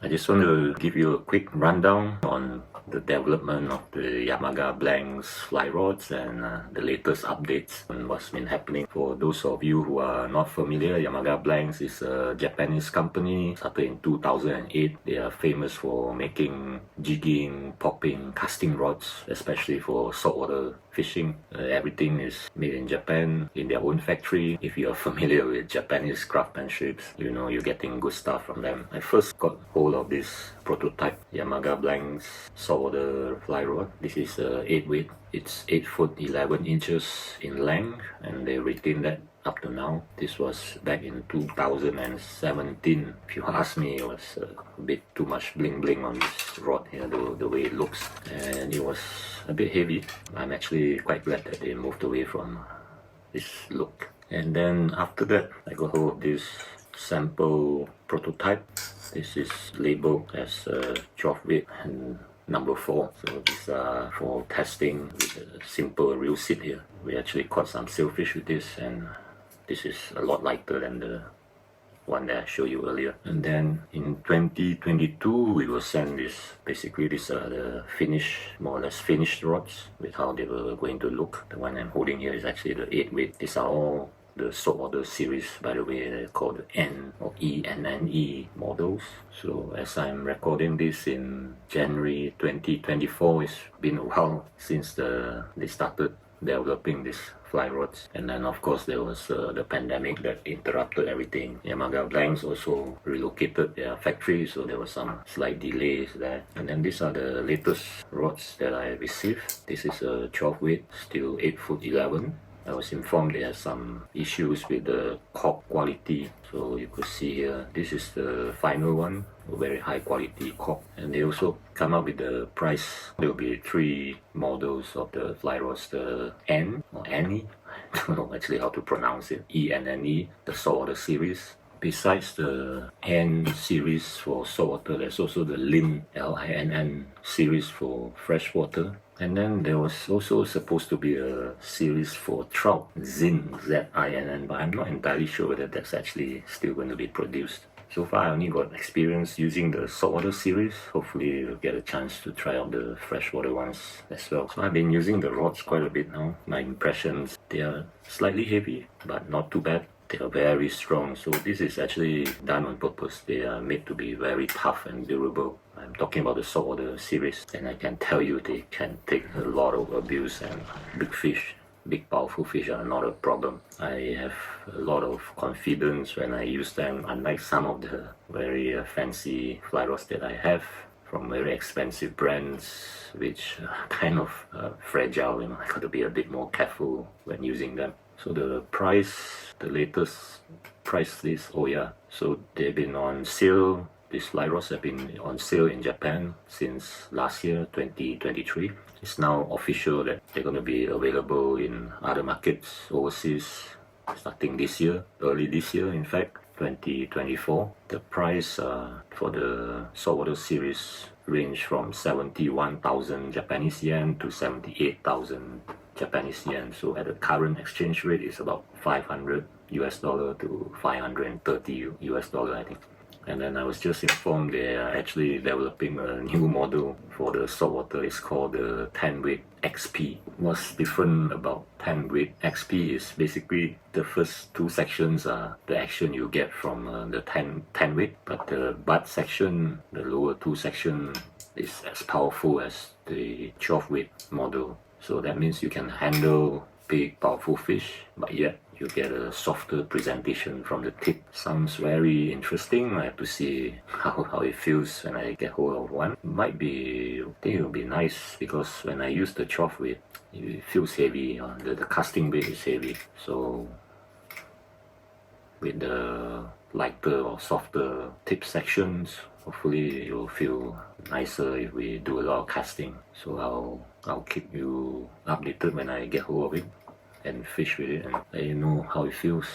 just want to give you a quick rundown on the development of the Yamaga Blanks fly rods and the latest updates on what's been happening. For those of you who are not familiar, Yamaga Blanks is a Japanese company started in 2008. They are famous for making jigging, popping, casting rods, especially for saltwater fishing. Everything is made in Japan in their own factory. If you are familiar with Japanese craftsmanship, you know you're getting good stuff from them. I first got hold of this prototype Yamaga Blanks saltwater fly rod. This is 8 weight. It's 8 foot 11 inches in length, and they retain that up to now. This was back in 2017. If you ask me, it was a bit too much bling bling on this rod here, the way it looks, and it was a bit heavy. I'm actually quite glad that they moved away from this look. And then after that, I got hold of this sample prototype. This is labeled as 12 weight and number 4. So these are for testing with a simple reel sit here. We actually caught some sailfish with this, and this is a lot lighter than the one that I showed you earlier. And then in 2022 we will send this. Basically these are the finished, more or less finished rods with how they were going to look. The one I'm holding here is actually the 8 weight. These are all the saltwater series, by the way. They're called the N or ENNE models. So as I'm recording this in January 2024, it's been a while since they started developing these fly rods, and then of course there was the pandemic that interrupted everything. Yamaga Blanks also relocated their factory, so there were some slight delays there. And then these are the latest rods that I received. This is a 12 weight, still 8 foot 11. I was informed there are some issues with the cork quality, so you could see here, this is the final one, a very high quality cork. And they also come up with the price. There will be 3 models of the fly rods, the N or Annie, I don't know actually how to pronounce it, ENNE, the saltwater series. Besides the N series for saltwater, there's also the LINN, LINN series for freshwater. And then there was also supposed to be a series for trout, ZINN, ZINN, but I'm not entirely sure whether that's actually still going to be produced. So far I only got experience using the saltwater series. Hopefully you'll get a chance to try out the freshwater ones as well. So I've been using the rods quite a bit now. My impressions, they are slightly heavy, but not too bad. They are very strong, so this is actually done on purpose. They are made to be very tough and durable. I'm talking about the saltwater series, and I can tell you they can take a lot of abuse, and big fish, big powerful fish are not a problem. I have a lot of confidence when I use them, unlike some of the very fancy fly rods that I have from very expensive brands, which are kind of fragile. You know, I got to be a bit more careful when using them. So the price, the latest price list, oh yeah, so they've been on sale. These fly rods have been on sale in Japan since last year, 2023. It's now official that they're going to be available in other markets overseas starting this year, early this year in fact, 2024. The price for the saltwater series range from 71,000 Japanese yen to 78,000 Japanese yen. So at the current exchange rate, it's about $500 to $530 I think. And then I was just informed they are actually developing a new model for the saltwater. It's called the 10 weight XP. What's different about 10 weight XP is basically the first 2 sections are the action you get from the 10 weight, but the butt section, the lower 2 section, is as powerful as the 12 weight model. So that means you can handle big powerful fish, but yet you get a softer presentation from the tip. Sounds very interesting. I have to see how it feels when I get hold of one. I think it will be nice, because when I use the 12 weight, it feels heavy. The casting weight is heavy. So with the lighter or softer tip sections, hopefully it will feel nicer if we do a lot of casting. So I'll keep you updated when I get hold of it and fish with it and let you know how it feels.